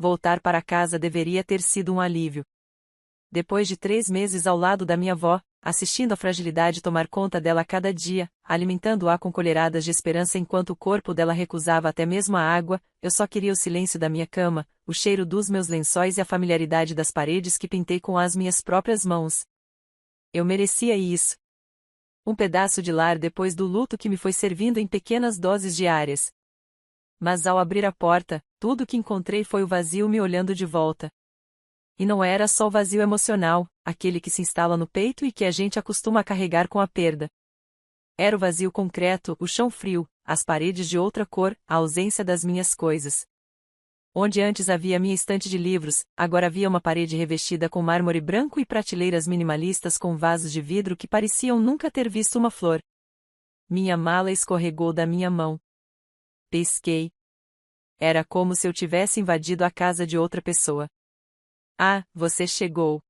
voltar para casa deveria ter sido um alívio. Depois de 3 meses ao lado da minha avó, assistindo a fragilidade tomar conta dela a cada dia, alimentando-a com colheradas de esperança enquanto o corpo dela recusava até mesmo a água, eu só queria o silêncio da minha cama, o cheiro dos meus lençóis e a familiaridade das paredes que pintei com as minhas próprias mãos. Eu merecia isso. Um pedaço de lar depois do luto que me foi servindo em pequenas doses diárias. Mas ao abrir a porta, tudo o que encontrei foi o vazio me olhando de volta. E não era só o vazio emocional, aquele que se instala no peito e que a gente acostuma a carregar com a perda. Era o vazio concreto, o chão frio, as paredes de outra cor, a ausência das minhas coisas. Onde antes havia minha estante de livros, agora havia uma parede revestida com mármore branco e prateleiras minimalistas com vasos de vidro que pareciam nunca ter visto uma flor. Minha mala escorregou da minha mão. Pesquei. Era como se eu tivesse invadido a casa de outra pessoa. Ah, você chegou.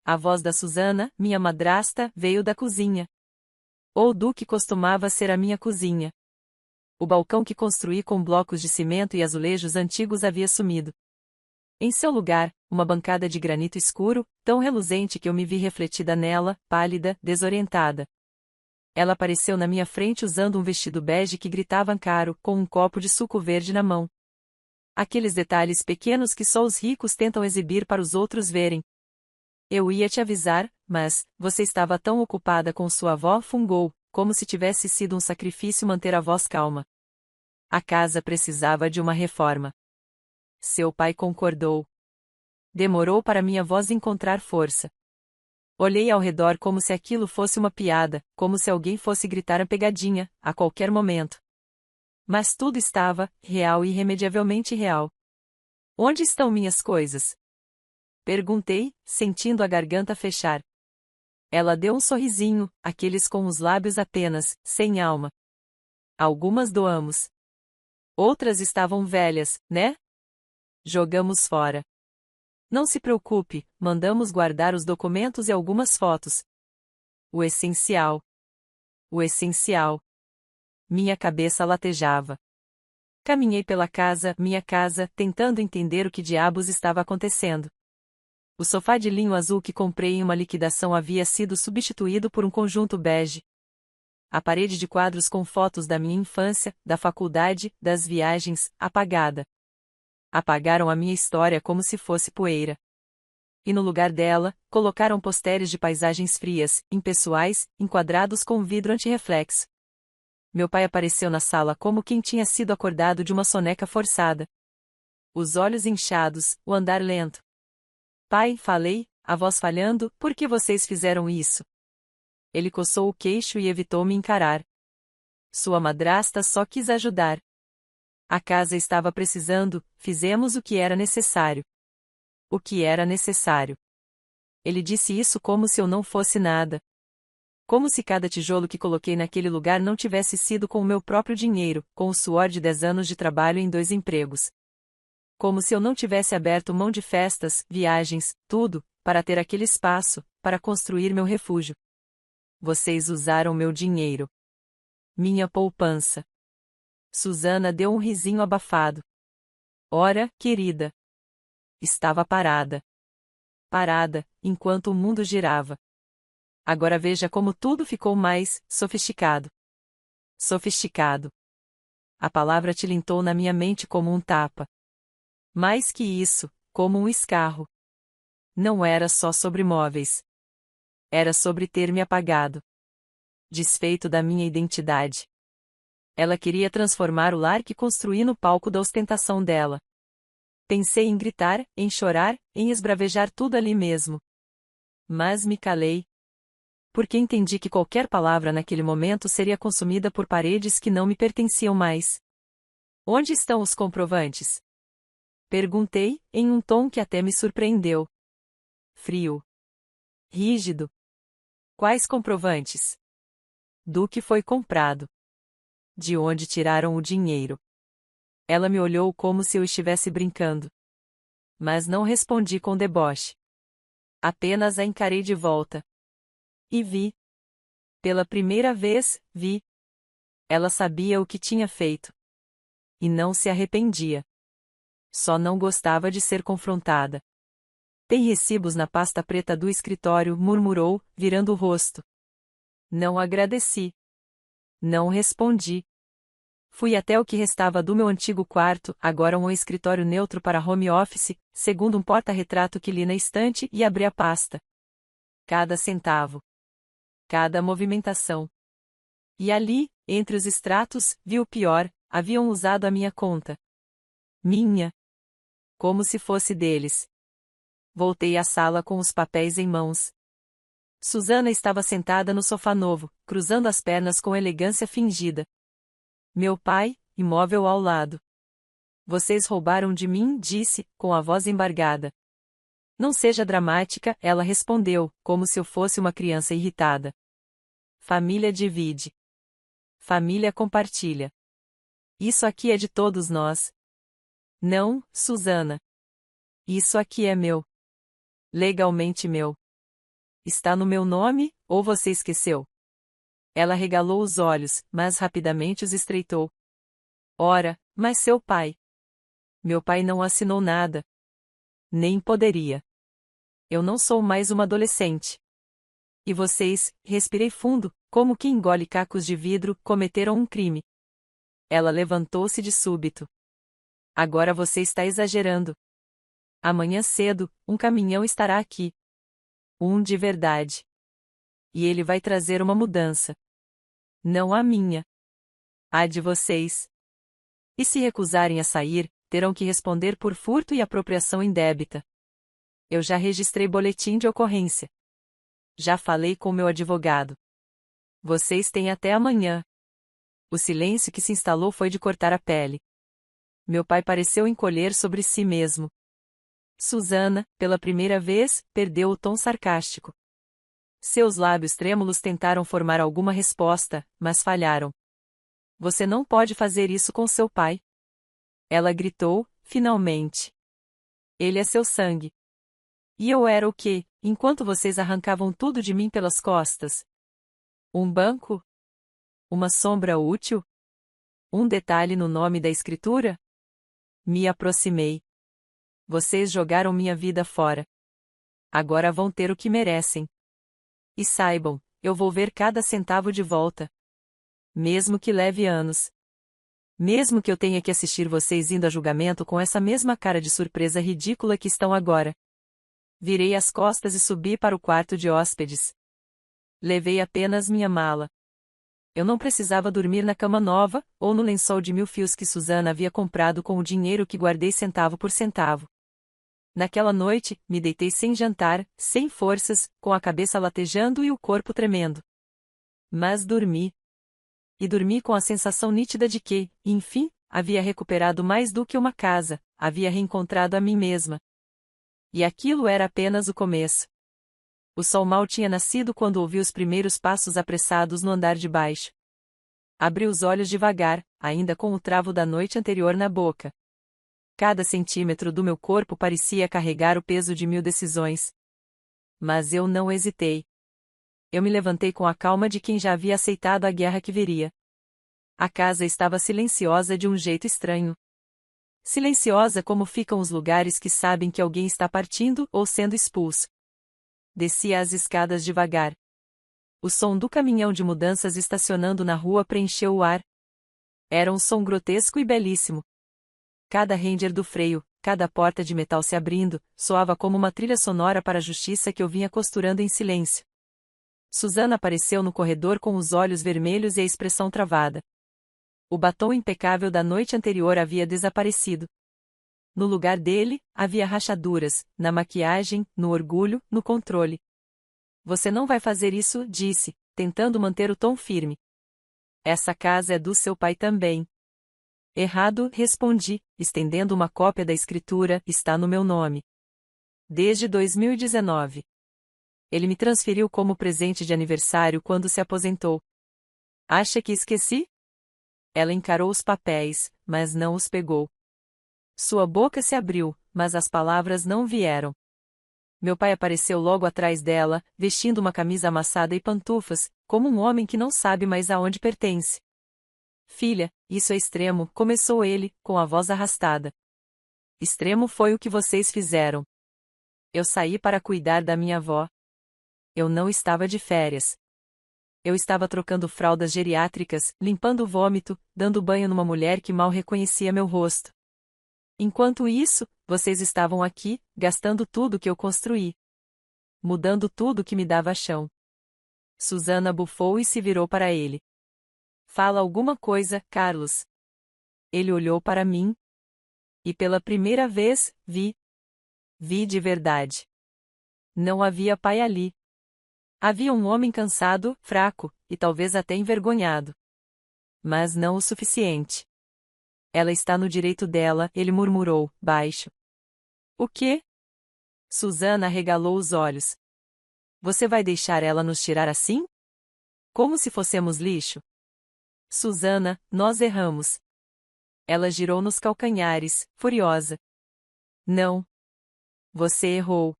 A voz da Susana, minha madrasta, veio da cozinha. Ou do que costumava ser a minha cozinha. O balcão que construí com blocos de cimento e azulejos antigos havia sumido. Em seu lugar, uma bancada de granito escuro, tão reluzente que eu me vi refletida nela, pálida, desorientada. Ela apareceu na minha frente usando um vestido bege que gritava caro, com um copo de suco verde na mão. Aqueles detalhes pequenos que só os ricos tentam exibir para os outros verem. Eu ia te avisar, mas você estava tão ocupada com sua avó, fungou, como se tivesse sido um sacrifício manter a voz calma. A casa precisava de uma reforma. Seu pai concordou. Demorou para minha voz encontrar força. Olhei ao redor como se aquilo fosse uma piada, como se alguém fosse gritar a pegadinha, a qualquer momento. Mas tudo estava, real e irremediavelmente real. Onde estão minhas coisas? Perguntei, sentindo a garganta fechar. Ela deu um sorrisinho, aqueles com os lábios apenas, sem alma. Algumas doamos. Outras estavam velhas, né? Jogamos fora. Não se preocupe, mandamos guardar os documentos e algumas fotos. O essencial. O essencial. Minha cabeça latejava. Caminhei pela casa, minha casa, tentando entender o que diabos estava acontecendo. O sofá de linho azul que comprei em uma liquidação havia sido substituído por um conjunto bege. A parede de quadros com fotos da minha infância, da faculdade, das viagens, apagada. Apagaram a minha história como se fosse poeira. E no lugar dela, colocaram posteres de paisagens frias, impessoais, enquadrados com vidro antirreflexo. Meu pai apareceu na sala como quem tinha sido acordado de uma soneca forçada. Os olhos inchados, o andar lento. Pai, falei, a voz falhando, por que vocês fizeram isso? Ele coçou o queixo e evitou me encarar. Sua madrasta só quis ajudar. A casa estava precisando, fizemos o que era necessário. O que era necessário. Ele disse isso como se eu não fosse nada. Como se cada tijolo que coloquei naquele lugar não tivesse sido com o meu próprio dinheiro, com o suor de 10 anos de trabalho em 2 empregos. Como se eu não tivesse aberto mão de festas, viagens, tudo, para ter aquele espaço, para construir meu refúgio. Vocês usaram meu dinheiro. Minha poupança. Susana deu um risinho abafado. Ora, querida. Estava parada. Parada, enquanto o mundo girava. Agora veja como tudo ficou mais sofisticado. Sofisticado. A palavra tilintou na minha mente como um tapa. Mais que isso, como um escarro. Não era só sobre móveis. Era sobre ter me apagado. Desfeito da minha identidade. Ela queria transformar o lar que construí no palco da ostentação dela. Pensei em gritar, em chorar, em esbravejar tudo ali mesmo. Mas me calei. Porque entendi que qualquer palavra naquele momento seria consumida por paredes que não me pertenciam mais. Onde estão os comprovantes? Perguntei, em um tom que até me surpreendeu. Frio. Rígido. Quais comprovantes? Do que foi comprado. De onde tiraram o dinheiro? Ela me olhou como se eu estivesse brincando. Mas não respondi com deboche. Apenas a encarei de volta. E vi. Pela primeira vez, vi. Ela sabia o que tinha feito. E não se arrependia. Só não gostava de ser confrontada. Tem recibos na pasta preta do escritório, murmurou, virando o rosto. Não agradeci. Não respondi. Fui até o que restava do meu antigo quarto, agora um escritório neutro para home office, segundo um porta-retrato que li na estante, e abri a pasta. Cada centavo. Cada movimentação. E ali, entre os extratos, vi o pior: haviam usado a minha conta. Minha. Como se fosse deles. Voltei à sala com os papéis em mãos. Susana estava sentada no sofá novo, cruzando as pernas com elegância fingida. Meu pai, imóvel ao lado. Vocês roubaram de mim, disse, com a voz embargada. Não seja dramática, ela respondeu, como se eu fosse uma criança irritada. Família divide. Família compartilha. Isso aqui é de todos nós. Não, Susana. Isso aqui é meu. Legalmente meu. Está no meu nome, ou você esqueceu? Ela regalou os olhos, mas rapidamente os estreitou. Ora, mas seu pai. Meu pai não assinou nada. Nem poderia. Eu não sou mais uma adolescente. E vocês, respirei fundo, como que engole cacos de vidro, cometeram um crime. Ela levantou-se de súbito. Agora você está exagerando. Amanhã cedo, um caminhão estará aqui. Um de verdade. E ele vai trazer uma mudança. Não a minha. A de vocês. E se recusarem a sair, terão que responder por furto e apropriação indébita. Eu já registrei boletim de ocorrência. Já falei com meu advogado. Vocês têm até amanhã. O silêncio que se instalou foi de cortar a pele. Meu pai pareceu encolher sobre si mesmo. Susana, pela primeira vez, perdeu o tom sarcástico. Seus lábios trêmulos tentaram formar alguma resposta, mas falharam. Você não pode fazer isso com seu pai. Ela gritou, finalmente. Ele é seu sangue. E eu era o quê, enquanto vocês arrancavam tudo de mim pelas costas? Um banco? Uma sombra útil? Um detalhe no nome da escritura? Me aproximei. Vocês jogaram minha vida fora. Agora vão ter o que merecem. E saibam, eu vou ver cada centavo de volta. Mesmo que leve anos. Mesmo que eu tenha que assistir vocês indo a julgamento com essa mesma cara de surpresa ridícula que estão agora. Virei as costas e subi para o quarto de hóspedes. Levei apenas minha mala. Eu não precisava dormir na cama nova, ou no lençol de 1000 fios que Susana havia comprado com o dinheiro que guardei centavo por centavo. Naquela noite, me deitei sem jantar, sem forças, com a cabeça latejando e o corpo tremendo. Mas dormi. E dormi com a sensação nítida de que, enfim, havia recuperado mais do que uma casa, havia reencontrado a mim mesma. E aquilo era apenas o começo. O sol mal tinha nascido quando ouvi os primeiros passos apressados no andar de baixo. Abri os olhos devagar, ainda com o travo da noite anterior na boca. Cada centímetro do meu corpo parecia carregar o peso de 1000 decisões. Mas eu não hesitei. Eu me levantei com a calma de quem já havia aceitado a guerra que viria. A casa estava silenciosa de um jeito estranho. Silenciosa como ficam os lugares que sabem que alguém está partindo ou sendo expulso. Desci as escadas devagar. O som do caminhão de mudanças estacionando na rua preencheu o ar. Era um som grotesco e belíssimo. Cada ranger do freio, cada porta de metal se abrindo, soava como uma trilha sonora para a justiça que eu vinha costurando em silêncio. Susana apareceu no corredor com os olhos vermelhos e a expressão travada. O batom impecável da noite anterior havia desaparecido. No lugar dele, havia rachaduras, na maquiagem, no orgulho, no controle. Você não vai fazer isso, disse, tentando manter o tom firme. Essa casa é do seu pai também. Errado, respondi, estendendo uma cópia da escritura, está no meu nome. Desde 2019. Ele me transferiu como presente de aniversário quando se aposentou. Acha que esqueci? Ela encarou os papéis, mas não os pegou. Sua boca se abriu, mas as palavras não vieram. Meu pai apareceu logo atrás dela, vestindo uma camisa amassada e pantufas, como um homem que não sabe mais aonde pertence. Filha, isso é extremo, começou ele, com a voz arrastada. Extremo foi o que vocês fizeram. Eu saí para cuidar da minha avó. Eu não estava de férias. Eu estava trocando fraldas geriátricas, limpando o vômito, dando banho numa mulher que mal reconhecia meu rosto. Enquanto isso, vocês estavam aqui, gastando tudo que eu construí. Mudando tudo que me dava chão. Susana bufou e se virou para ele. Fala alguma coisa, Carlos. Ele olhou para mim. E pela primeira vez, vi. Vi de verdade. Não havia pai ali. Havia um homem cansado, fraco, e talvez até envergonhado. Mas não o suficiente. Ela está no direito dela, ele murmurou, baixo. O quê? Susana arregalou os olhos. Você vai deixar ela nos tirar assim? Como se fossemos lixo? Susana, nós erramos. Ela girou nos calcanhares, furiosa. Não. Você errou.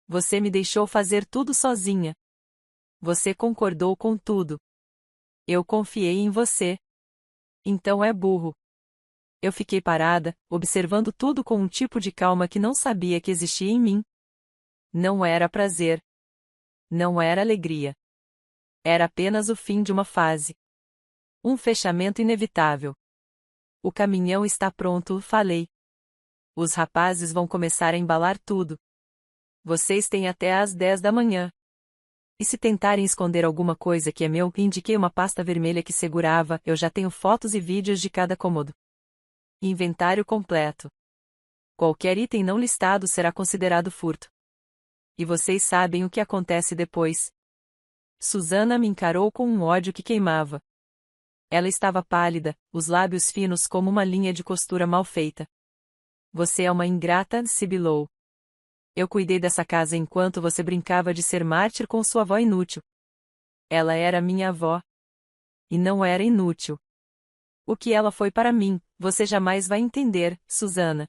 Você me deixou fazer tudo sozinha. Você concordou com tudo. Eu confiei em você. Então é burro. Eu fiquei parada, observando tudo com um tipo de calma que não sabia que existia em mim. Não era prazer. Não era alegria. Era apenas o fim de uma fase. Um fechamento inevitável. O caminhão está pronto, falei. Os rapazes vão começar a embalar tudo. Vocês têm até às 10 da manhã. E se tentarem esconder alguma coisa que é meu, indiquei uma pasta vermelha que segurava, eu já tenho fotos e vídeos de cada cômodo. Inventário completo. Qualquer item não listado será considerado furto. E vocês sabem o que acontece depois. Susana me encarou com um ódio que queimava. Ela estava pálida, os lábios finos como uma linha de costura mal feita. Você é uma ingrata, sibilou. Eu cuidei dessa casa enquanto você brincava de ser mártir com sua avó inútil. Ela era minha avó. E não era inútil. O que ela foi para mim, você jamais vai entender, Susana.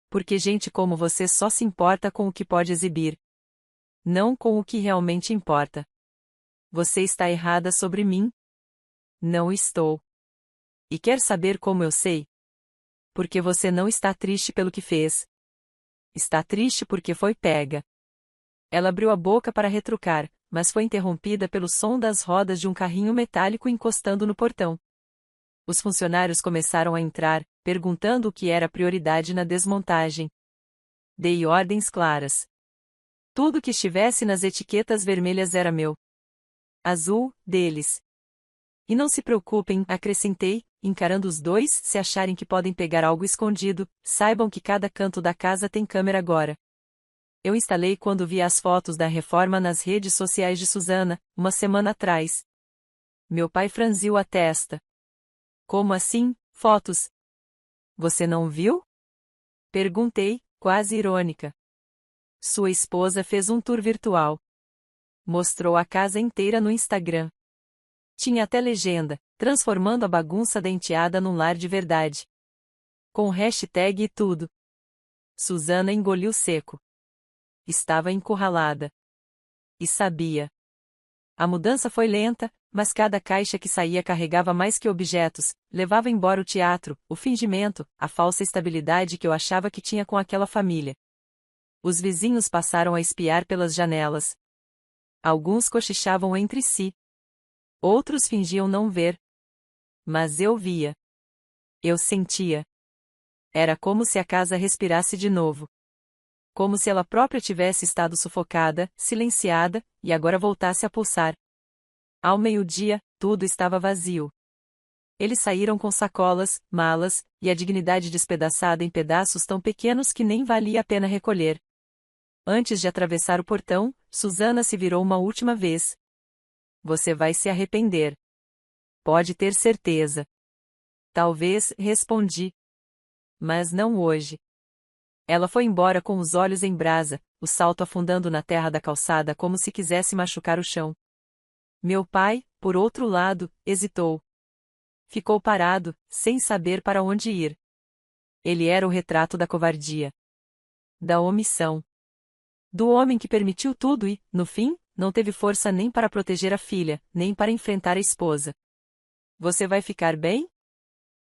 Porque gente como você só se importa com o que pode exibir. Não com o que realmente importa. Você está errada sobre mim? Não estou. E quer saber como eu sei? Porque você não está triste pelo que fez. Está triste porque foi pega. Ela abriu a boca para retrucar, mas foi interrompida pelo som das rodas de um carrinho metálico encostando no portão. Os funcionários começaram a entrar, perguntando o que era prioridade na desmontagem. Dei ordens claras. Tudo que estivesse nas etiquetas vermelhas era meu. Azul, deles. E não se preocupem, acrescentei, encarando os dois, se acharem que podem pegar algo escondido, saibam que cada canto da casa tem câmera agora. Eu instalei quando vi as fotos da reforma nas redes sociais de Susana, uma semana atrás. Meu pai franziu a testa. Como assim, fotos? Você não viu? Perguntei, quase irônica. Sua esposa fez um tour virtual. Mostrou a casa inteira no Instagram. Tinha até legenda, transformando a bagunça da enteada num lar de verdade. Com hashtag e tudo. Susana engoliu seco. Estava encurralada. E sabia. A mudança foi lenta, mas cada caixa que saía carregava mais que objetos, levava embora o teatro, o fingimento, a falsa estabilidade que eu achava que tinha com aquela família. Os vizinhos passaram a espiar pelas janelas. Alguns cochichavam entre si. Outros fingiam não ver. Mas eu via. Eu sentia. Era como se a casa respirasse de novo. Como se ela própria tivesse estado sufocada, silenciada, e agora voltasse a pulsar. Ao meio-dia, tudo estava vazio. Eles saíram com sacolas, malas, e a dignidade despedaçada em pedaços tão pequenos que nem valia a pena recolher. Antes de atravessar o portão, Susana se virou uma última vez. Você vai se arrepender. Pode ter certeza. Talvez, respondi. Mas não hoje. Ela foi embora com os olhos em brasa, o salto afundando na terra da calçada como se quisesse machucar o chão. Meu pai, por outro lado, hesitou. Ficou parado, sem saber para onde ir. Ele era o retrato da covardia. Da omissão. Do homem que permitiu tudo e, no fim, não teve força nem para proteger a filha, nem para enfrentar a esposa. Você vai ficar bem?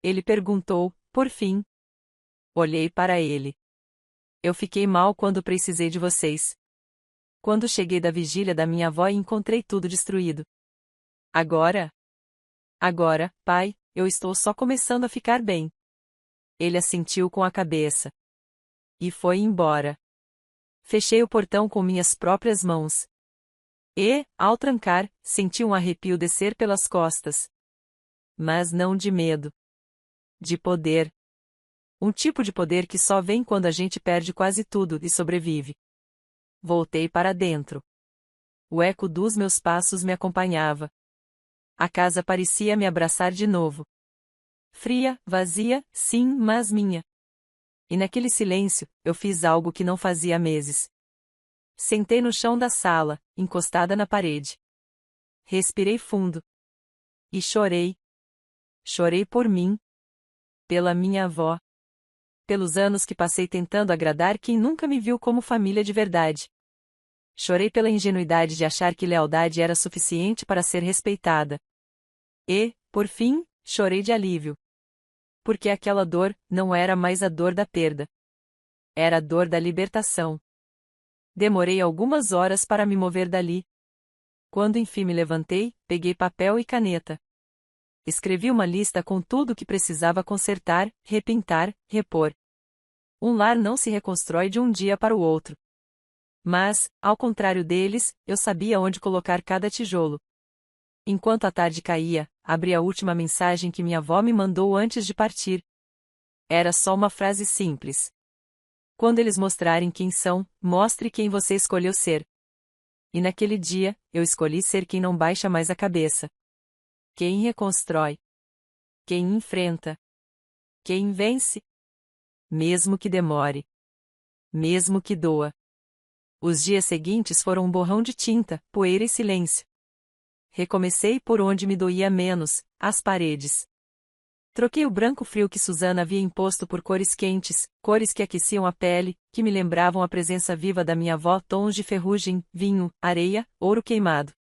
Ele perguntou, por fim. Olhei para ele. Eu fiquei mal quando precisei de vocês. Quando cheguei da vigília da minha avó e encontrei tudo destruído. Agora, pai, eu estou só começando a ficar bem. Ele assentiu com a cabeça. E foi embora. Fechei o portão com minhas próprias mãos. E, ao trancar, senti um arrepio descer pelas costas. Mas não de medo. De poder. Um tipo de poder que só vem quando a gente perde quase tudo e sobrevive. Voltei para dentro. O eco dos meus passos me acompanhava. A casa parecia me abraçar de novo. Fria, vazia, sim, mas minha. E naquele silêncio, eu fiz algo que não fazia há meses. Sentei no chão da sala, encostada na parede. Respirei fundo. E chorei. Chorei por mim. Pela minha avó. Pelos anos que passei tentando agradar quem nunca me viu como família de verdade. Chorei pela ingenuidade de achar que lealdade era suficiente para ser respeitada. E, por fim, chorei de alívio. Porque aquela dor não era mais a dor da perda. Era a dor da libertação. Demorei algumas horas para me mover dali. Quando enfim me levantei, peguei papel e caneta. Escrevi uma lista com tudo o que precisava consertar, repintar, repor. Um lar não se reconstrói de um dia para o outro. Mas, ao contrário deles, eu sabia onde colocar cada tijolo. Enquanto a tarde caía, abri a última mensagem que minha avó me mandou antes de partir. Era só uma frase simples. Quando eles mostrarem quem são, mostre quem você escolheu ser. E naquele dia, eu escolhi ser quem não baixa mais a cabeça. Quem reconstrói. Quem enfrenta. Quem vence. Mesmo que demore. Mesmo que doa. Os dias seguintes foram um borrão de tinta, poeira e silêncio. Recomecei por onde me doía menos, as paredes. Troquei o branco frio que Susana havia imposto por cores quentes, cores que aqueciam a pele, que me lembravam a presença viva da minha avó, tons de ferrugem, vinho, areia, ouro queimado.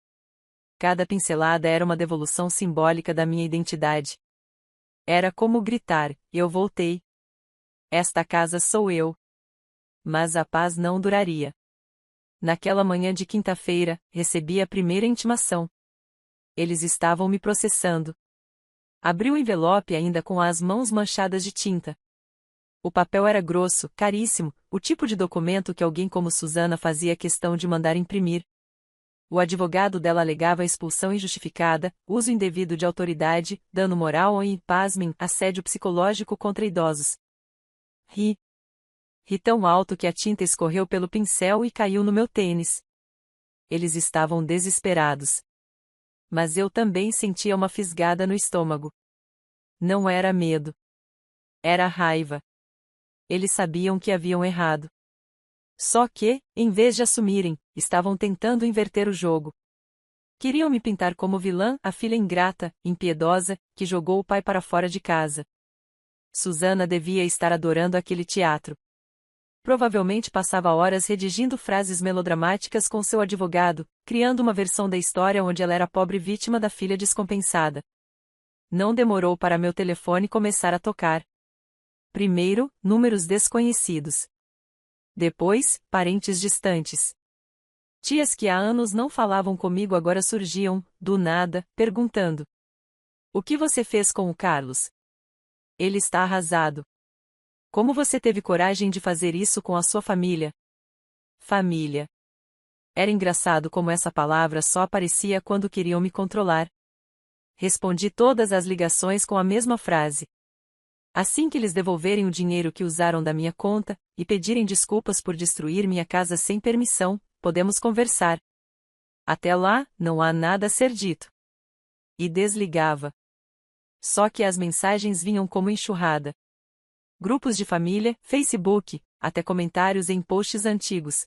Cada pincelada era uma devolução simbólica da minha identidade. Era como gritar, eu voltei. Esta casa sou eu. Mas a paz não duraria. Naquela manhã de quinta-feira, recebi a primeira intimação. Eles estavam me processando. Abri o envelope ainda com as mãos manchadas de tinta. O papel era grosso, caríssimo, o tipo de documento que alguém como Susana fazia questão de mandar imprimir. O advogado dela alegava expulsão injustificada, uso indevido de autoridade, dano moral e, pasmem, assédio psicológico contra idosos. Ri. Ri tão alto que a tinta escorreu pelo pincel e caiu no meu tênis. Eles estavam desesperados. Mas eu também sentia uma fisgada no estômago. Não era medo. Era raiva. Eles sabiam que haviam errado. Só que, em vez de assumirem, estavam tentando inverter o jogo. Queriam me pintar como vilã, a filha ingrata, impiedosa, que jogou o pai para fora de casa. Susana devia estar adorando aquele teatro. Provavelmente passava horas redigindo frases melodramáticas com seu advogado, criando uma versão da história onde ela era a pobre vítima da filha descompensada. Não demorou para meu telefone começar a tocar. Primeiro, números desconhecidos. Depois, parentes distantes. Tias que há anos não falavam comigo agora surgiam, do nada, perguntando: o que você fez com o Carlos? Ele está arrasado. Como você teve coragem de fazer isso com a sua família? Família. Era engraçado como essa palavra só aparecia quando queriam me controlar. Respondi todas as ligações com a mesma frase. Assim que eles devolverem o dinheiro que usaram da minha conta, e pedirem desculpas por destruir minha casa sem permissão, podemos conversar. Até lá, não há nada a ser dito. E desligava. Só que as mensagens vinham como enxurrada. Grupos de família, Facebook, até comentários em posts antigos.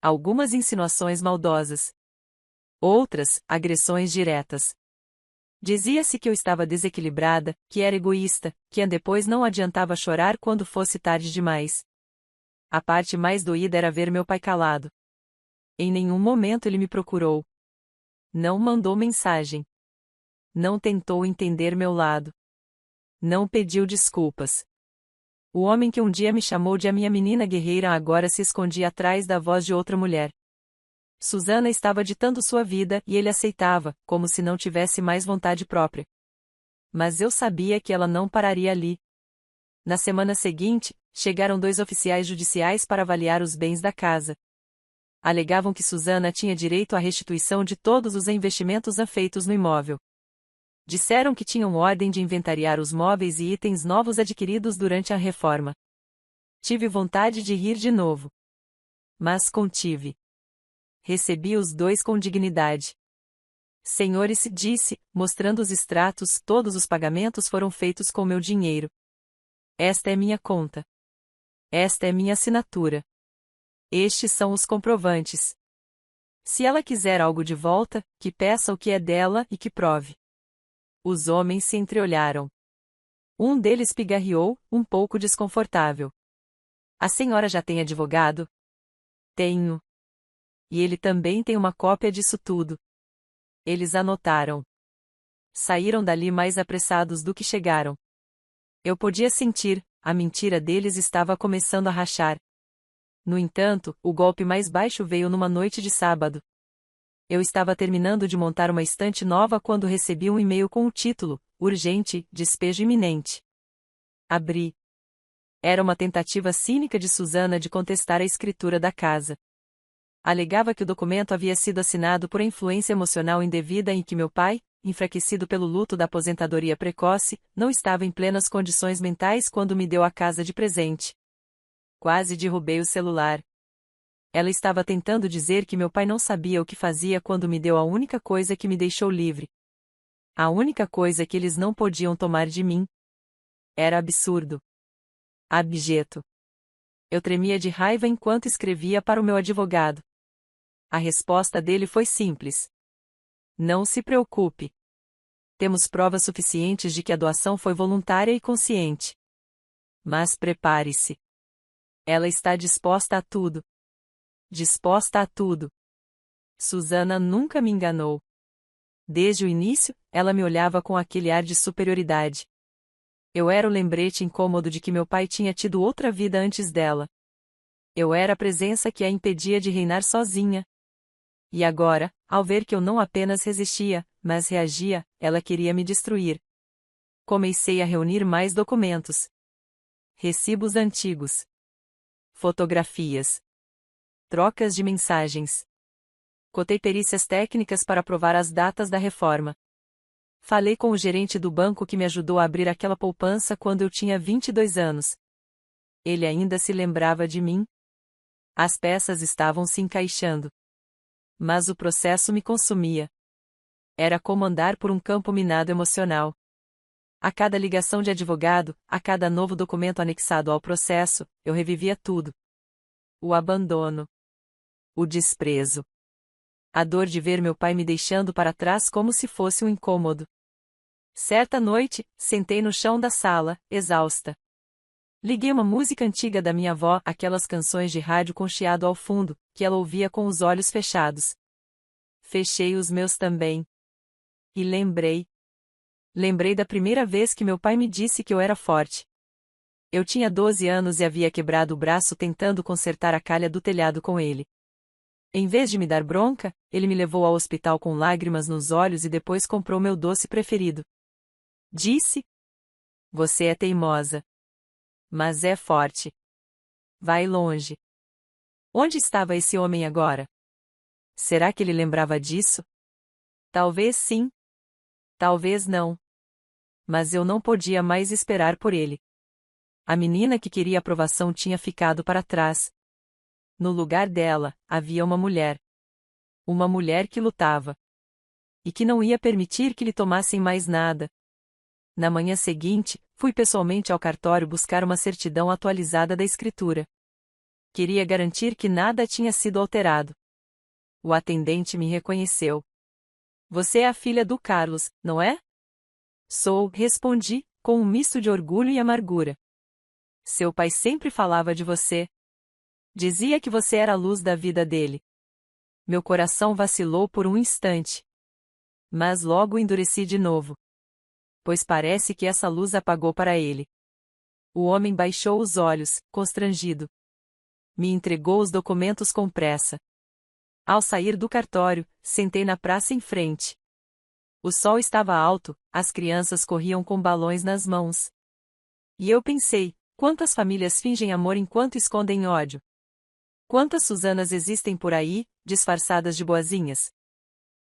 Algumas insinuações maldosas. Outras, agressões diretas. Dizia-se que eu estava desequilibrada, que era egoísta, que depois não adiantava chorar quando fosse tarde demais. A parte mais doída era ver meu pai calado. Em nenhum momento ele me procurou. Não mandou mensagem. Não tentou entender meu lado. Não pediu desculpas. O homem que um dia me chamou de a minha menina guerreira agora se escondia atrás da voz de outra mulher. Susana estava ditando sua vida e ele aceitava, como se não tivesse mais vontade própria. Mas eu sabia que ela não pararia ali. Na semana seguinte, chegaram 2 oficiais judiciais para avaliar os bens da casa. Alegavam que Susana tinha direito à restituição de todos os investimentos feitos no imóvel. Disseram que tinham ordem de inventariar os móveis e itens novos adquiridos durante a reforma. Tive vontade de rir de novo. Mas contive. Recebi os 2 com dignidade. Senhores, disse, mostrando os extratos, todos os pagamentos foram feitos com meu dinheiro. Esta é minha conta. Esta é minha assinatura. Estes são os comprovantes. Se ela quiser algo de volta, que peça o que é dela e que prove. Os homens se entreolharam. Um deles pigarreou, um pouco desconfortável. A senhora já tem advogado? Tenho. E ele também tem uma cópia disso tudo. Eles anotaram. Saíram dali mais apressados do que chegaram. Eu podia sentir, a mentira deles estava começando a rachar. No entanto, o golpe mais baixo veio numa noite de sábado. Eu estava terminando de montar uma estante nova quando recebi um e-mail com o título, urgente, despejo iminente. Abri. Era uma tentativa cínica de Susana de contestar a escritura da casa. Alegava que o documento havia sido assinado por influência emocional indevida e que meu pai, enfraquecido pelo luto da aposentadoria precoce, não estava em plenas condições mentais quando me deu a casa de presente. Quase derrubei o celular. Ela estava tentando dizer que meu pai não sabia o que fazia quando me deu a única coisa que me deixou livre. A única coisa que eles não podiam tomar de mim. Era absurdo. Abjeto. Eu tremia de raiva enquanto escrevia para o meu advogado. A resposta dele foi simples. Não se preocupe. Temos provas suficientes de que a doação foi voluntária e consciente. Mas prepare-se. Ela está disposta a tudo. Disposta a tudo. Susana nunca me enganou. Desde o início, ela me olhava com aquele ar de superioridade. Eu era o lembrete incômodo de que meu pai tinha tido outra vida antes dela. Eu era a presença que a impedia de reinar sozinha. E agora, ao ver que eu não apenas resistia, mas reagia, ela queria me destruir. Comecei a reunir mais documentos. Recibos antigos. Fotografias. Trocas de mensagens. Cotei perícias técnicas para provar as datas da reforma. Falei com o gerente do banco que me ajudou a abrir aquela poupança quando eu tinha 22 anos. Ele ainda se lembrava de mim? As peças estavam se encaixando. Mas o processo me consumia. Era como andar por um campo minado emocional. A cada ligação de advogado, a cada novo documento anexado ao processo, eu revivia tudo. O abandono. O desprezo. A dor de ver meu pai me deixando para trás como se fosse um incômodo. Certa noite, sentei no chão da sala, exausta. Liguei uma música antiga da minha avó, aquelas canções de rádio com chiado ao fundo, que ela ouvia com os olhos fechados. Fechei os meus também. E lembrei. Lembrei da primeira vez que meu pai me disse que eu era forte. Eu tinha 12 anos e havia quebrado o braço tentando consertar a calha do telhado com ele. Em vez de me dar bronca, ele me levou ao hospital com lágrimas nos olhos e depois comprou meu doce preferido. Disse: Você é teimosa. Mas é forte. Vai longe. Onde estava esse homem agora? Será que ele lembrava disso? Talvez sim. Talvez não. Mas eu não podia mais esperar por ele. A menina que queria aprovação tinha ficado para trás. No lugar dela, havia uma mulher. Uma mulher que lutava. E que não ia permitir que lhe tomassem mais nada. Na manhã seguinte, fui pessoalmente ao cartório buscar uma certidão atualizada da escritura. Queria garantir que nada tinha sido alterado. O atendente me reconheceu. Você é a filha do Carlos, não é? Sou, respondi, com um misto de orgulho e amargura. Seu pai sempre falava de você. Dizia que você era a luz da vida dele. Meu coração vacilou por um instante. Mas logo endureci de novo. Pois parece que essa luz apagou para ele. O homem baixou os olhos, constrangido. Me entregou os documentos com pressa. Ao sair do cartório, sentei na praça em frente. O sol estava alto, as crianças corriam com balões nas mãos. E eu pensei, quantas famílias fingem amor enquanto escondem ódio? Quantas Suzanas existem por aí, disfarçadas de boazinhas?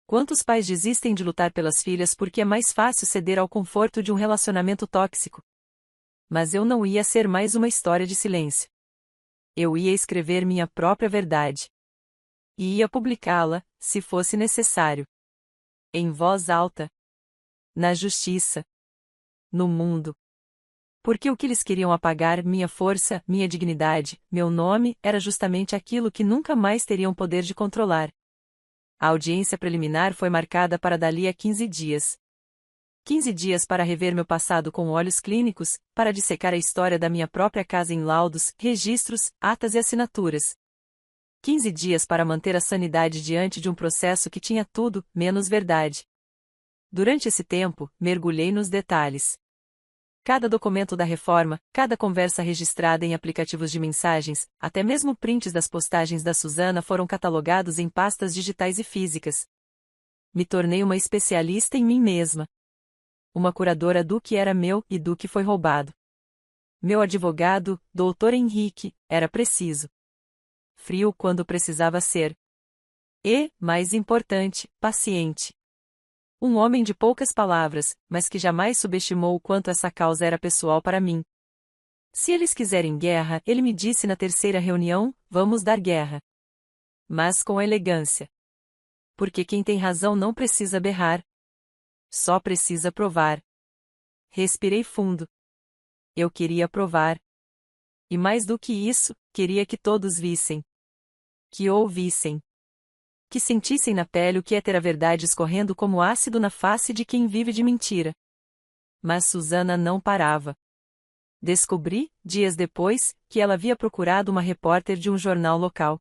Quantos pais desistem de lutar pelas filhas porque é mais fácil ceder ao conforto de um relacionamento tóxico? Mas eu não ia ser mais uma história de silêncio. Eu ia escrever minha própria verdade. E ia publicá-la, se fosse necessário. Em voz alta. Na justiça. No mundo. Porque o que eles queriam apagar, minha força, minha dignidade, meu nome, era justamente aquilo que nunca mais teriam poder de controlar. A audiência preliminar foi marcada para dali a 15 dias. 15 dias para rever meu passado com olhos clínicos, para dissecar a história da minha própria casa em laudos, registros, atas e assinaturas. 15 dias para manter a sanidade diante de um processo que tinha tudo, menos verdade. Durante esse tempo, mergulhei nos detalhes. Cada documento da reforma, cada conversa registrada em aplicativos de mensagens, até mesmo prints das postagens da Suzana foram catalogados em pastas digitais e físicas. Me tornei uma especialista em mim mesma. Uma curadora do que era meu e do que foi roubado. Meu advogado, Dr. Henrique, era preciso. Frio quando precisava ser. E, mais importante, paciente. Um homem de poucas palavras, mas que jamais subestimou o quanto essa causa era pessoal para mim. Se eles quiserem guerra, ele me disse na terceira reunião, vamos dar guerra. Mas com elegância. Porque quem tem razão não precisa berrar. Só precisa provar. Respirei fundo. Eu queria provar. E mais do que isso, queria que todos vissem. Que ouvissem. Que sentissem na pele o que é ter a verdade escorrendo como ácido na face de quem vive de mentira. Mas Suzana não parava. Descobri, dias depois, que ela havia procurado uma repórter de um jornal local.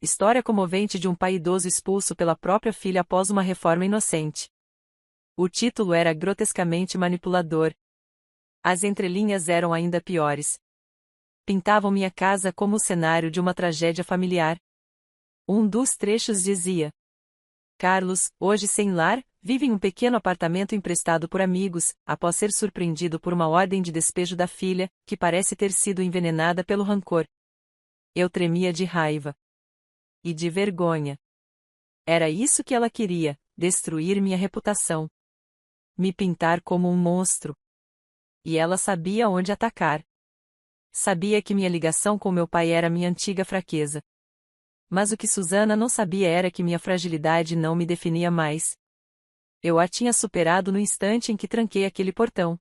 História comovente de um pai idoso expulso pela própria filha após uma reforma inocente. O título era grotescamente manipulador. As entrelinhas eram ainda piores. Pintavam minha casa como o cenário de uma tragédia familiar. Um dos trechos dizia: Carlos, hoje sem lar, vive em um pequeno apartamento emprestado por amigos, após ser surpreendido por uma ordem de despejo da filha, que parece ter sido envenenada pelo rancor. Eu tremia de raiva. E de vergonha. Era isso que ela queria, destruir minha reputação. Me pintar como um monstro. E ela sabia onde atacar. Sabia que minha ligação com meu pai era minha antiga fraqueza. Mas o que Suzana não sabia era que minha fragilidade não me definia mais. Eu a tinha superado no instante em que tranquei aquele portão.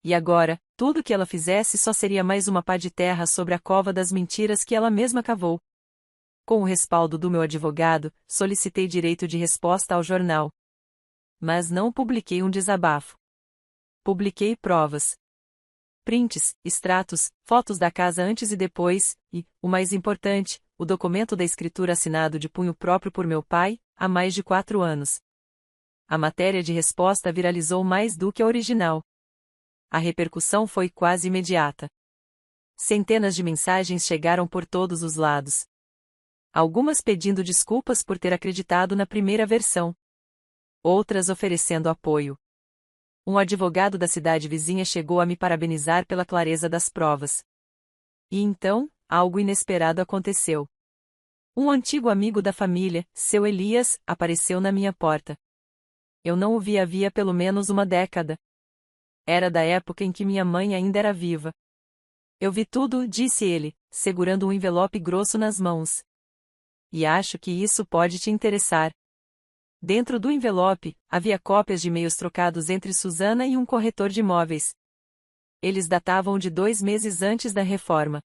E agora, tudo que ela fizesse só seria mais uma pá de terra sobre a cova das mentiras que ela mesma cavou. Com o respaldo do meu advogado, solicitei direito de resposta ao jornal. Mas não publiquei um desabafo. Publiquei provas. Prints, extratos, fotos da casa antes e depois, e, o mais importante, o documento da escritura assinado de punho próprio por meu pai, há mais de 4 anos. A matéria de resposta viralizou mais do que a original. A repercussão foi quase imediata. Centenas de mensagens chegaram por todos os lados. Algumas pedindo desculpas por ter acreditado na primeira versão. Outras oferecendo apoio. Um advogado da cidade vizinha chegou a me parabenizar pela clareza das provas. E então, algo inesperado aconteceu. Um antigo amigo da família, seu Elias, apareceu na minha porta. Eu não o via havia pelo menos uma década. Era da época em que minha mãe ainda era viva. Eu vi tudo, disse ele, segurando um envelope grosso nas mãos. E acho que isso pode te interessar. Dentro do envelope, havia cópias de e-mails trocados entre Suzana e um corretor de imóveis. Eles datavam de 2 meses antes da reforma.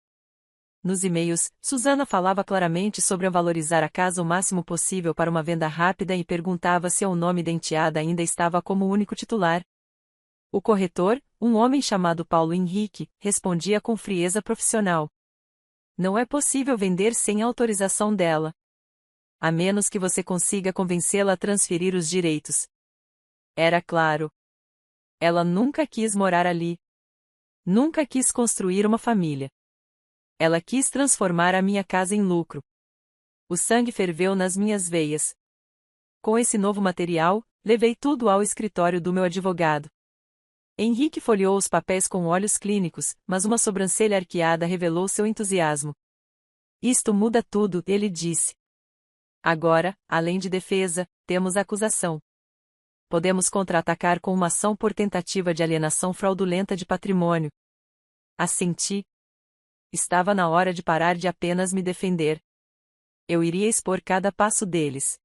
Nos e-mails, Suzana falava claramente sobre valorizar a casa o máximo possível para uma venda rápida e perguntava se o nome da enteada ainda estava como único titular. O corretor, um homem chamado Paulo Henrique, respondia com frieza profissional. Não é possível vender sem autorização dela. A menos que você consiga convencê-la a transferir os direitos. Era claro. Ela nunca quis morar ali. Nunca quis construir uma família. Ela quis transformar a minha casa em lucro. O sangue ferveu nas minhas veias. Com esse novo material, levei tudo ao escritório do meu advogado. Henrique folheou os papéis com olhos clínicos, mas uma sobrancelha arqueada revelou seu entusiasmo. Isto muda tudo, ele disse. Agora, além de defesa, temos acusação. Podemos contra-atacar com uma ação por tentativa de alienação fraudulenta de patrimônio. Assenti. Estava na hora de parar de apenas me defender. Eu iria expor cada passo deles.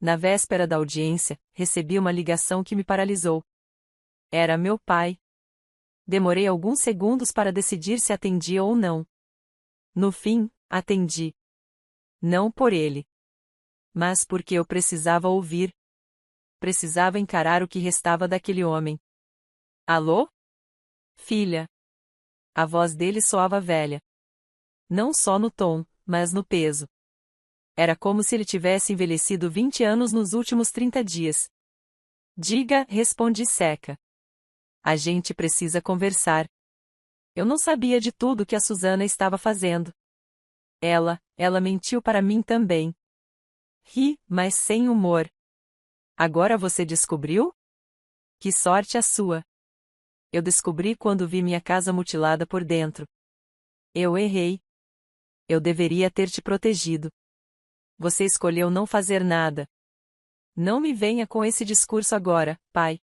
Na véspera da audiência, recebi uma ligação que me paralisou. Era meu pai. Demorei alguns segundos para decidir se atendia ou não. No fim, atendi. Não por ele. Mas porque eu precisava ouvir. Precisava encarar o que restava daquele homem. Alô? Filha. A voz dele soava velha. Não só no tom, mas no peso. Era como se ele tivesse envelhecido 20 anos nos últimos 30 dias. Diga, respondi seca. A gente precisa conversar. Eu não sabia de tudo que a Susana estava fazendo. Ela mentiu para mim também. Ri, mas sem humor. Agora você descobriu? Que sorte a sua. Eu descobri quando vi minha casa mutilada por dentro. Eu errei. Eu deveria ter te protegido. Você escolheu não fazer nada. Não me venha com esse discurso agora, pai.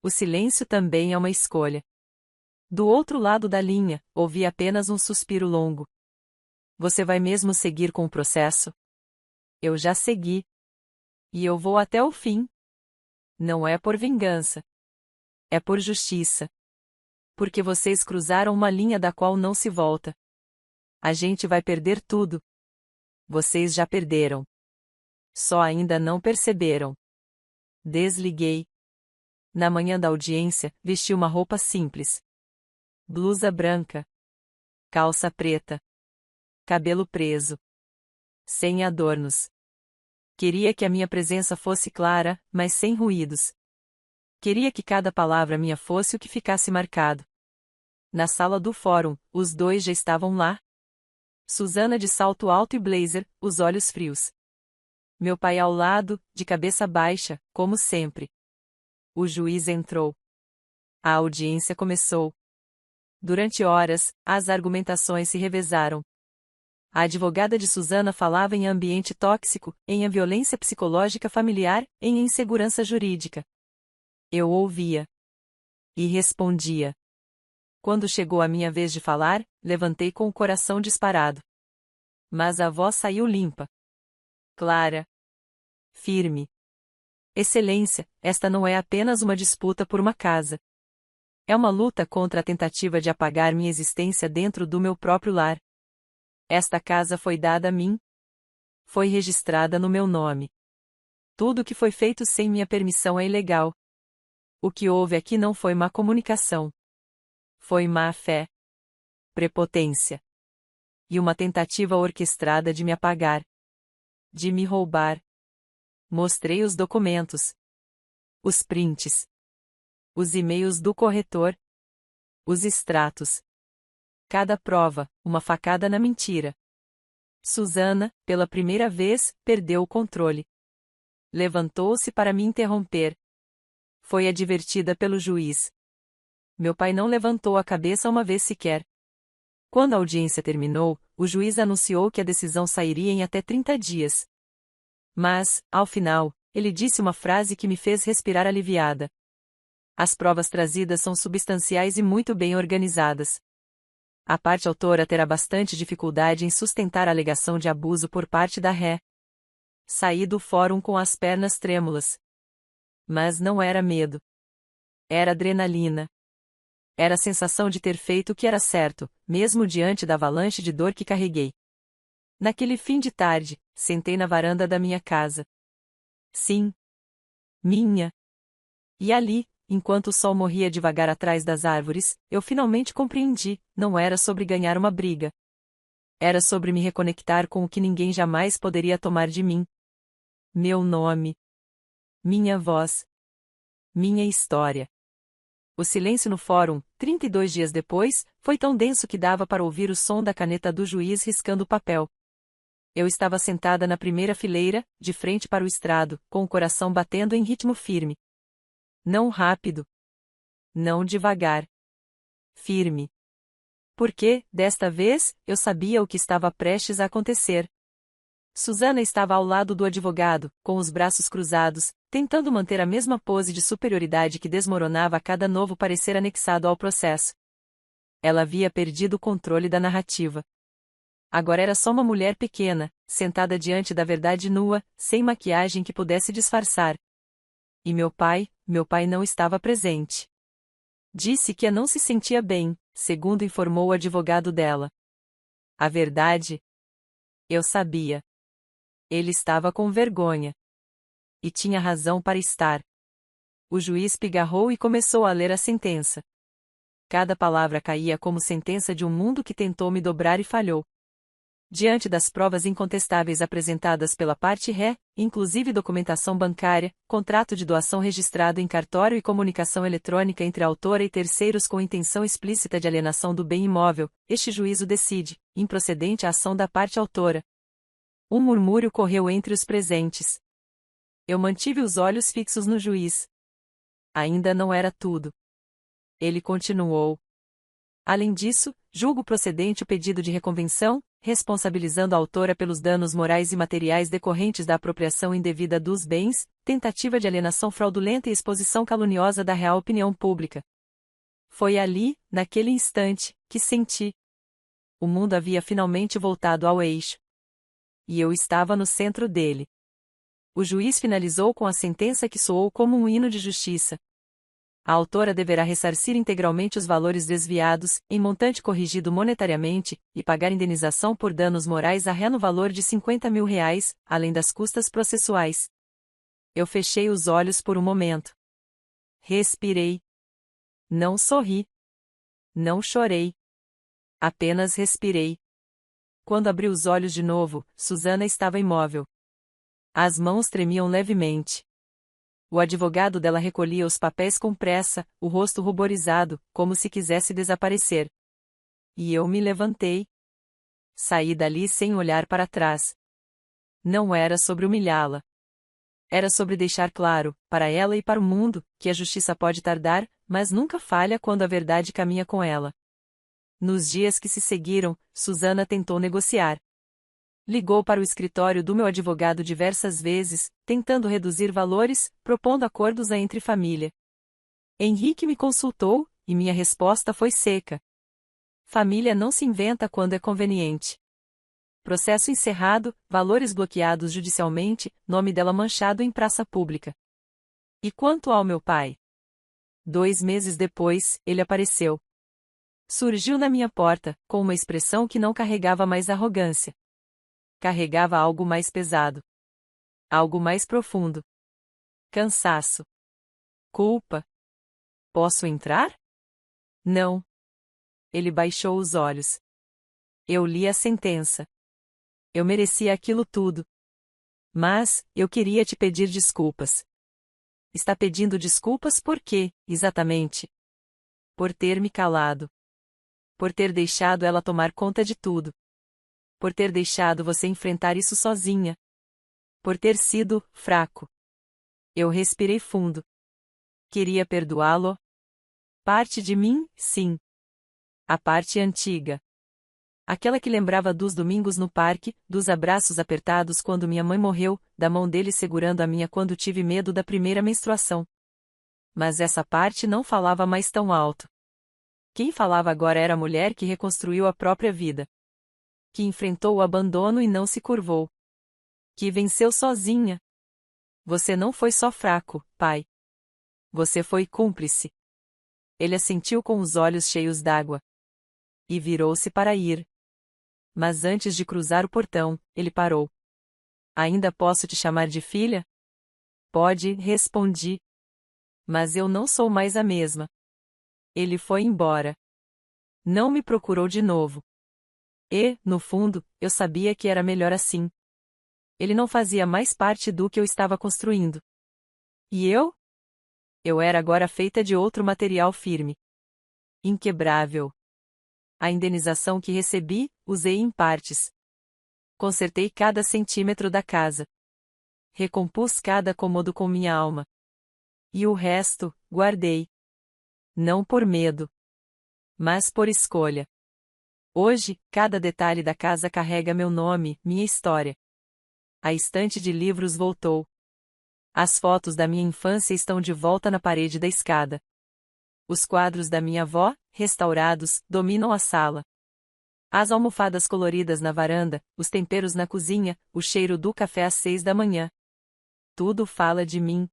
O silêncio também é uma escolha. Do outro lado da linha, ouvi apenas um suspiro longo. Você vai mesmo seguir com o processo? Eu já segui. E eu vou até o fim. Não é por vingança. É por justiça. Porque vocês cruzaram uma linha da qual não se volta. A gente vai perder tudo. Vocês já perderam. Só ainda não perceberam. Desliguei. Na manhã da audiência, vesti uma roupa simples. Blusa branca. Calça preta. Cabelo preso. Sem adornos. Queria que a minha presença fosse clara, mas sem ruídos. Queria que cada palavra minha fosse o que ficasse marcado. Na sala do fórum, os dois já estavam lá. Susana de salto alto e blazer, os olhos frios. Meu pai ao lado, de cabeça baixa, como sempre. O juiz entrou. A audiência começou. Durante horas, as argumentações se revezaram. A advogada de Susana falava em ambiente tóxico, em violência psicológica familiar, em insegurança jurídica. Eu ouvia. E respondia. Quando chegou a minha vez de falar, levantei com o coração disparado. Mas a voz saiu limpa. Clara. Firme. Excelência, esta não é apenas uma disputa por uma casa. É uma luta contra a tentativa de apagar minha existência dentro do meu próprio lar. Esta casa foi dada a mim. Foi registrada no meu nome. Tudo que foi feito sem minha permissão é ilegal. O que houve aqui não foi má comunicação. Foi má fé. Prepotência. E uma tentativa orquestrada de me apagar. De me roubar. Mostrei os documentos. Os prints. Os e-mails do corretor. Os extratos. Cada prova, uma facada na mentira. Susana, pela primeira vez, perdeu o controle. Levantou-se para me interromper. Foi advertida pelo juiz. Meu pai não levantou a cabeça uma vez sequer. Quando a audiência terminou, o juiz anunciou que a decisão sairia em até 30 dias. Mas, ao final, ele disse uma frase que me fez respirar aliviada. As provas trazidas são substanciais e muito bem organizadas. A parte autora terá bastante dificuldade em sustentar a alegação de abuso por parte da ré. Saí do fórum com as pernas trêmulas. Mas não era medo. Era adrenalina. Era a sensação de ter feito o que era certo, mesmo diante da avalanche de dor que carreguei. Naquele fim de tarde, sentei na varanda da minha casa. Sim. Minha. E ali, enquanto o sol morria devagar atrás das árvores, eu finalmente compreendi, não era sobre ganhar uma briga. Era sobre me reconectar com o que ninguém jamais poderia tomar de mim. Meu nome. Minha voz. Minha história. O silêncio no fórum, 32 dias depois, foi tão denso que dava para ouvir o som da caneta do juiz riscando o papel. Eu estava sentada na primeira fileira, de frente para o estrado, com o coração batendo em ritmo firme. Não rápido. Não devagar. Firme. Porque, desta vez, eu sabia o que estava prestes a acontecer. Susana estava ao lado do advogado, com os braços cruzados, tentando manter a mesma pose de superioridade que desmoronava a cada novo parecer anexado ao processo. Ela havia perdido o controle da narrativa. Agora era só uma mulher pequena, sentada diante da verdade nua, sem maquiagem que pudesse disfarçar. E meu pai não estava presente. Disse que não se sentia bem, segundo informou o advogado dela. A verdade? Eu sabia. Ele estava com vergonha. E tinha razão para estar. O juiz pigarrou e começou a ler a sentença. Cada palavra caía como sentença de um mundo que tentou me dobrar e falhou. Diante das provas incontestáveis apresentadas pela parte ré, inclusive documentação bancária, contrato de doação registrado em cartório e comunicação eletrônica entre a autora e terceiros com intenção explícita de alienação do bem imóvel, este juízo decide, improcedente a ação da parte autora. Um murmúrio correu entre os presentes. Eu mantive os olhos fixos no juiz. Ainda não era tudo. Ele continuou. Além disso, julgo procedente o pedido de reconvenção, responsabilizando a autora pelos danos morais e materiais decorrentes da apropriação indevida dos bens, tentativa de alienação fraudulenta e exposição caluniosa da real opinião pública. Foi ali, naquele instante, que senti. O mundo havia finalmente voltado ao eixo. E eu estava no centro dele. O juiz finalizou com a sentença que soou como um hino de justiça. A autora deverá ressarcir integralmente os valores desviados, em montante corrigido monetariamente, e pagar indenização por danos morais a ré no valor de R$ 50.000, além das custas processuais. Eu fechei os olhos por um momento. Respirei. Não sorri. Não chorei. Apenas respirei. Quando abri os olhos de novo, Susana estava imóvel. As mãos tremiam levemente. O advogado dela recolhia os papéis com pressa, o rosto ruborizado, como se quisesse desaparecer. E eu me levantei. Saí dali sem olhar para trás. Não era sobre humilhá-la. Era sobre deixar claro, para ela e para o mundo, que a justiça pode tardar, mas nunca falha quando a verdade caminha com ela. Nos dias que se seguiram, Susana tentou negociar. Ligou para o escritório do meu advogado diversas vezes, tentando reduzir valores, propondo acordos entre família. Henrique me consultou, e minha resposta foi seca. Família não se inventa quando é conveniente. Processo encerrado, valores bloqueados judicialmente, nome dela manchado em praça pública. E quanto ao meu pai? 2 meses depois, ele apareceu. Surgiu na minha porta, com uma expressão que não carregava mais arrogância. Carregava algo mais pesado. Algo mais profundo. Cansaço. Culpa. Posso entrar? Não. Ele baixou os olhos. Eu li a sentença. Eu merecia aquilo tudo. Mas, eu queria te pedir desculpas. Está pedindo desculpas por quê, exatamente? Por ter me calado. Por ter deixado ela tomar conta de tudo. Por ter deixado você enfrentar isso sozinha. Por ter sido fraco. Eu respirei fundo. Queria perdoá-lo? Parte de mim, sim. A parte antiga. Aquela que lembrava dos domingos no parque, dos abraços apertados quando minha mãe morreu, da mão dele segurando a minha quando tive medo da primeira menstruação. Mas essa parte não falava mais tão alto. Quem falava agora era a mulher que reconstruiu a própria vida. Que enfrentou o abandono e não se curvou. Que venceu sozinha. Você não foi só fraco, pai. Você foi cúmplice. Ele assentiu com os olhos cheios d'água. E virou-se para ir. Mas antes de cruzar o portão, ele parou. Ainda posso te chamar de filha? Pode, respondi. Mas eu não sou mais a mesma. Ele foi embora. Não me procurou de novo. E, no fundo, eu sabia que era melhor assim. Ele não fazia mais parte do que eu estava construindo. E eu? Eu era agora feita de outro material firme. Inquebrável. A indenização que recebi, usei em partes. Consertei cada centímetro da casa. Recompus cada cômodo com minha alma. E o resto, guardei. Não por medo, mas por escolha. Hoje, cada detalhe da casa carrega meu nome, minha história. A estante de livros voltou. As fotos da minha infância estão de volta na parede da escada. Os quadros da minha avó, restaurados, dominam a sala. As almofadas coloridas na varanda, os temperos na cozinha, o cheiro do café às 6 da manhã. Tudo fala de mim.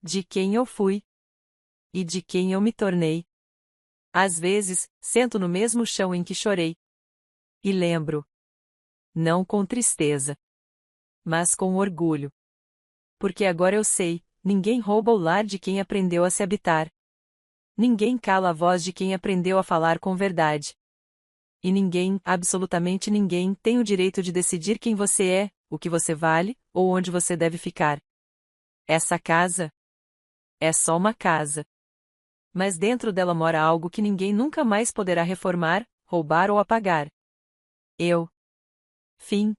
De quem eu fui. E de quem eu me tornei. Às vezes, sento no mesmo chão em que chorei. E lembro. Não com tristeza. Mas com orgulho. Porque agora eu sei, ninguém rouba o lar de quem aprendeu a se habitar. Ninguém cala a voz de quem aprendeu a falar com verdade. E ninguém, absolutamente ninguém, tem o direito de decidir quem você é, o que você vale, ou onde você deve ficar. Essa casa é só uma casa. Mas dentro dela mora algo que ninguém nunca mais poderá reformar, roubar ou apagar. Eu. Fim.